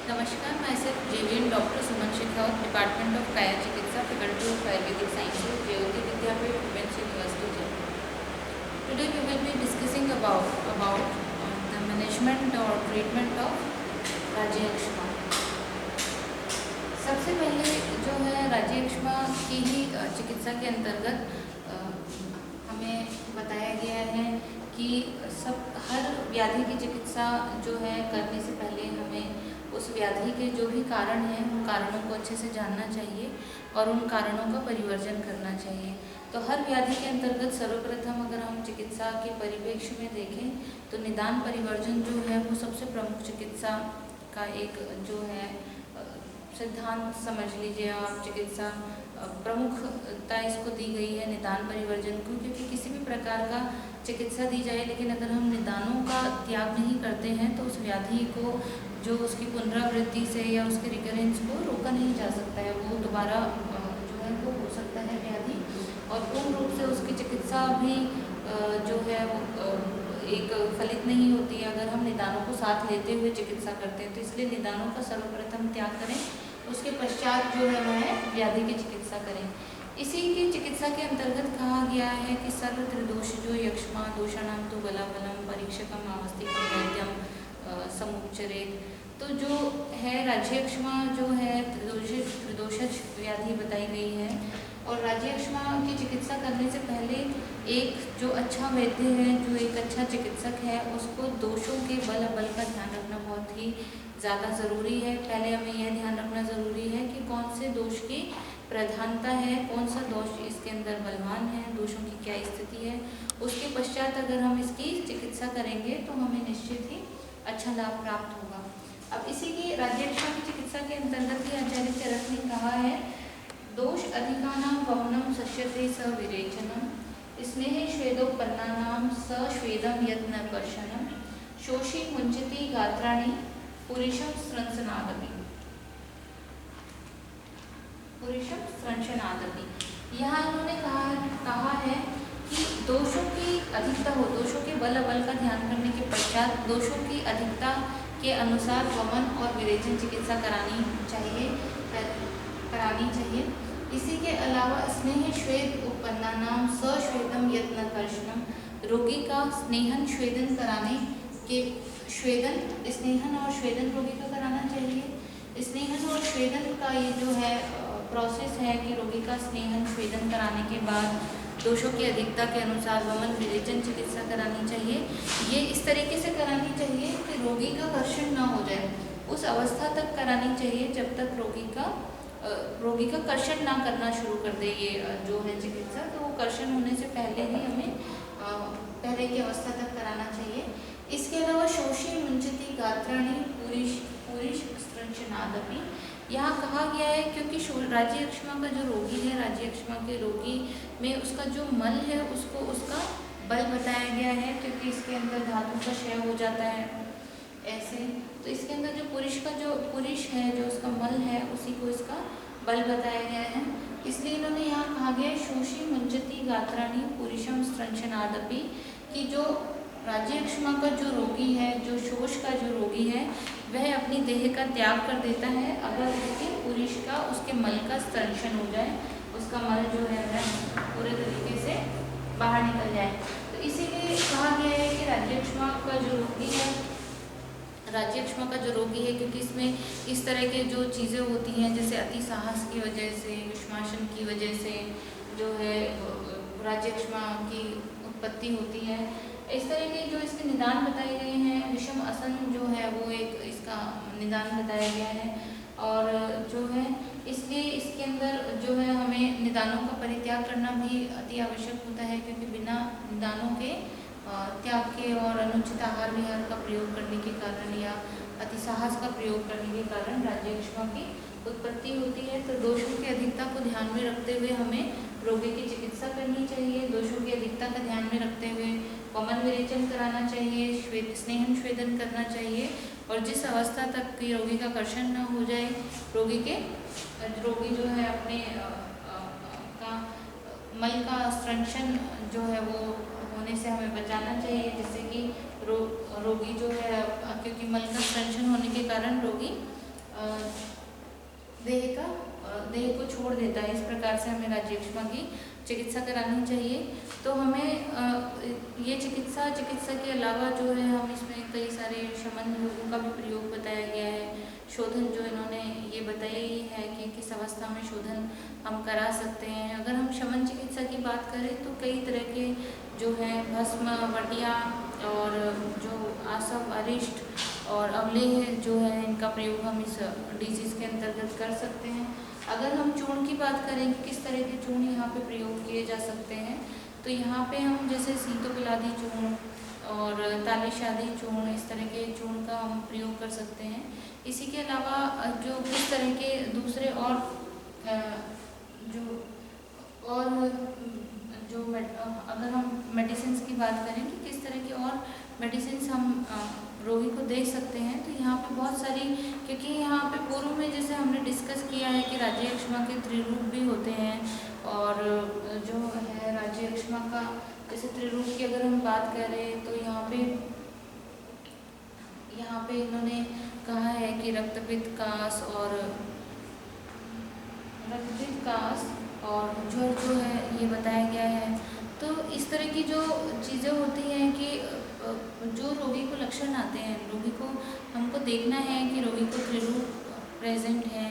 नमस्कार, मैं सिर्फ JVN doctor Suman Shekhawat, department of Kaya Chikitsa, faculty of Ayurvedic sciences, Jyoti Vidyapeeth, women's university Jaipur. Today we will be discussing about the management or treatment of राज्यक्षमा. सबसे पहले जो है राज्यक्षमा की ही चिकित्सा के अंतर्गत हमें बताया गया है कि हर व्याधि की चिकित्सा जो है करने से पहले हमें उस व्याधि के जो भी कारण हैं उन कारणों को अच्छे से जानना चाहिए और उन कारणों का परिवर्जन करना चाहिए. तो हर व्याधि के अंतर्गत सर्वप्रथम अगर हम चिकित्सा के परिप्रेक्ष्य में देखें तो निदान परिवर्जन जो है वो सबसे प्रमुख चिकित्सा का एक जो है सिद्धांत समझ लीजिए आप. चिकित्सा प्रमुखता इसको दी गई है निदान परिवर्जन को, क्योंकि किसी भी प्रकार का चिकित्सा दी जाए लेकिन अगर हम निदानों का त्याग नहीं करते हैं तो उस व्याधि को जो उसकी पुनरावृत्ति से या उसके रिकरेंस को रोका नहीं जा सकता है. वो दोबारा जो है वो हो सकता है व्याधि, और पूर्ण रूप से उसकी चिकित्सा भी जो है वो एक फलित नहीं होती है अगर हम निदानों को साथ लेते हुए चिकित्सा करते हैं. तो इसलिए निदानों का सर्वप्रथम त्याग करें, उसके पश्चात जो है वह व्याधि की चिकित्सा करें. इसी की चिकित्सा के अंतर्गत कहा गया है कि सर्व त्रिदोष जो यक्ष्मा दोषाणाम तो बलाबलम परीक्षकम आवस्थिकम वैद्यम समुपचरेत. तो जो है राज्यक्षमा जो है त्रिदोषज व्याधि बताई गई है, और राज्यक्षमा की चिकित्सा करने से पहले एक जो अच्छा वैद्य है, जो एक अच्छा चिकित्सक है, उसको दोषों के बल का ध्यान रखना बहुत ही ज़्यादा ज़रूरी है. पहले हमें यह ध्यान रखना ज़रूरी है कि कौन से दोष की प्रधानता है, कौन सा दोष इसके अंदर बलवान है, दोषों की क्या स्थिति है. उसके पश्चात अगर हम इसकी चिकित्सा करेंगे तो हमें निश्चित ही अच्छा लाभ प्राप्त होगा. अब इसी की राज्यक्षमा की चिकित्सा के अंतर्गत ही आचार्य चरक ने कहा है दोष अधिकानां वमनम सस्यते स विरेचनम स्नेह श्वेदोपन्नानां स श्वेदम यत्न कर्षणम शोषी मुंचति गात्राणि पुरुषम स्रंसनादपि. यहाँ उन्होंने कहा है कि दोषों की अधिकता हो, दोषों के बल का ध्यान करने के पश्चात दोषों की अधिकता के अनुसार वमन और विरेचन चिकित्सा करानी चाहिए. इसी के अलावा स्नेह श्वेद उपन्नानाम सश्वेदम यत्न कर्षणम, रोगी का स्नेहन श्वेदन कराने के स्नेहन और श्वेदन रोगी का कराना चाहिए. स्नेहन और श्वेदन का ये जो है प्रोसेस है कि रोगी का स्नेहन श्वेदन कराने के बाद दोषों की अधिकता के अनुसार वमन विरेचन चिकित्सा करानी चाहिए. ये इस तरीके से करानी चाहिए कि रोगी का कर्षण ना हो जाए. उस अवस्था तक करानी चाहिए जब तक रोगी का कर्षण ना करना शुरू कर दे ये जो है चिकित्सा. तो वो कर्षण होने से पहले ही हमें पहले की अवस्था तक कराना चाहिए. इसके अलावा शोषी मुंचति गात्राणि पुरुष स्त्रंशनादपि. यहाँ कहा गया है क्योंकि राज्यक्षमा का जो रोगी है, राज्यक्षमा के रोगी में उसका जो मल है उसको उसका बल बताया गया है, क्योंकि इसके अंदर धातु का क्षय हो जाता है ऐसे. तो इसके अंदर जो पुरुष है जो उसका मल है उसी को इसका बल बताया गया है. इसलिए इन्होंने यहाँ कहा गया शोषी मुंचति गात्राणि पुरुषम स्त्रंशनादपि कि जो राज्यक्षमा का जो रोगी है, जो शोष का जो रोगी है, वह अपनी देह का त्याग कर देता है अगर उसके पुरुष का उसके मल का स्तंशन हो जाए, उसका मल जो है वह पूरे तरीके से बाहर निकल जाए. तो इसीलिए कहा गया है कि राज्यक्षमा का जो रोगी है, क्योंकि इसमें इस तरह के जो चीज़ें होती हैं जैसे अति साहस की वजह से, विषमाशन की वजह से जो है राज्यक्षमा की उत्पत्ति होती है. इस तरह के जो इसके निदान बताए गए हैं, विषम असन जो है वो एक इसका निदान बताया गया है. और जो है इसलिए इसके अंदर जो है हमें निदानों का परित्याग करना भी अति आवश्यक होता है, क्योंकि बिना निदानों के त्याग के और अनुचित आहार विहार का प्रयोग करने के कारण या अतिसाहस का प्रयोग करने के कारण राज्यक्षमा की उत्पत्ति होती है. तो दोषों की अधिकता को ध्यान में रखते हुए हमें रोगी की चिकित्सा करनी चाहिए. दोषों की अधिकता का ध्यान में रखते हुए वमन विरेचन कराना चाहिए, स्नेहन श्वेदन करना चाहिए, और जिस अवस्था तक कि रोगी का कर्षण न हो जाए, रोगी जो है अपने का मल का स्त्रंशन जो है वो होने से हमें बचाना चाहिए, जिससे कि रोगी जो है, क्योंकि मल का स्त्रंशन होने के कारण रोगी देह को छोड़ देता है। इस प्रकार से हमें राज्यक्षमा की चिकित्सा करानी चाहिए। तो हमें ये चिकित्सा के अलावा जो है हम इसमें कई सारे शमन योगों का भी प्रयोग बताया गया है। शोधन जो इन्होंने ये बताई है कि किस अवस्था में शोधन हम करा सकते हैं। अगर हम शमन चिकित्सा की बात करें तो कई तरह के जो है भस्म, वटिया और जो आसव, अरिष्ट और अवलेह जो है इनका प्रयोग हम इस डिजीज़ के अंतर्गत कर सकते हैं। अगर हम चूर्ण की बात करें कि किस तरह के चूर्ण यहाँ पे प्रयोग किए जा सकते हैं, तो यहाँ पे हम जैसे सीतोपिलादी चूर्ण और तालिशादी चूर्ण, इस तरह के चूर्ण का हम प्रयोग कर सकते हैं। इसी के अलावा जो किस तरह के दूसरे और अगर हम मेडिसिन की बात करें कि किस तरह के और मेडिसिन हम रोगी को दे सकते हैं, तो यहाँ पे बहुत सारी, क्योंकि यहाँ पे पूर्व में जैसे हमने डिस्कस किया है कि राज्यक्षमा के त्रिरूप भी होते हैं। और जो है राज्यक्षमा का जैसे त्रिरूप की अगर हम बात करें तो यहाँ पे इन्होंने कहा है कि रक्तपित्त कास और ज्वर जो है ये बताया गया है। तो इस तरह की जो चीज़ें होती हैं कि जो रोगी को लक्षण आते हैं, रोगी को हमको देखना है कि रोगी को त्रिरूप प्रेजेंट है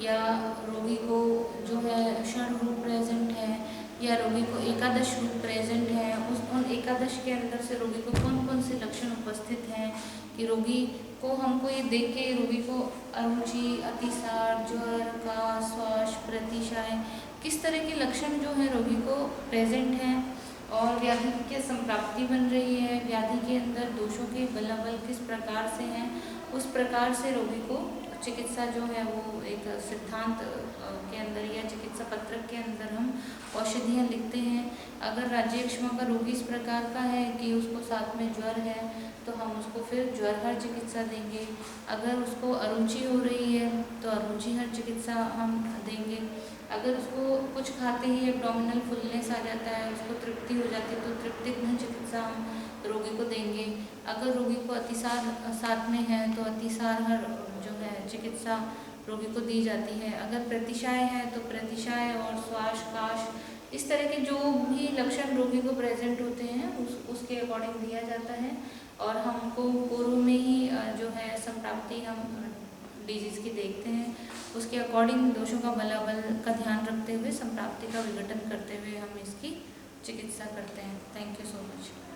या रोगी को जो है षण रूप प्रेजेंट है या रोगी को एकादश रूप प्रेजेंट है। उन एकादश के अंदर से रोगी को कौन कौन से लक्षण उपस्थित हैं कि रोगी को हमको ये देख के रोगी को अरुचि, अतिसार, ज्वर, कास, श्वास, प्रतिशाय, किस तरह के लक्षण जो है रोगी को प्रेजेंट हैं और व्याधि की संप्राप्ति बन रही है, व्याधि के अंदर दोषों के बलाबल किस प्रकार से हैं, उस प्रकार से रोगी को चिकित्सा जो है वो एक सिद्धांत के अंदर या चिकित्सा पत्रक के अंदर हम औषधियाँ लिखते हैं। अगर राज्यक्षमा का रोगी इस प्रकार का है कि उसको साथ में ज्वर है तो हम उसको फिर ज्वरहर चिकित्सा देंगे। अगर उसको अरुचि हो रही है तो अरुचिहर चिकित्सा हम देंगे। अगर उसको कुछ खाते ही एब्डोमिनल फुलनेस आ जाता है, उसको तृप्ति हो जाती है, तो तृप्तिघ्न चिकित्सा हम रोगी को देंगे। अगर रोगी को अतिसार साथ में है तो अतिसारहर जो है चिकित्सा रोगी को दी जाती है। अगर प्रतिशाय है तो प्रतिशाय और श्वास, काश, इस तरह के जो भी लक्षण रोगी को प्रेजेंट होते हैं उसके अकॉर्डिंग दिया जाता है। और हमको पूर्व में ही जो है संप्राप्ति हम डिजीज़ की देखते हैं, उसके अकॉर्डिंग दोषों का बलाबल का ध्यान रखते हुए संप्राप्ति का विघटन करते हुए हम इसकी चिकित्सा करते हैं। Thank you so much.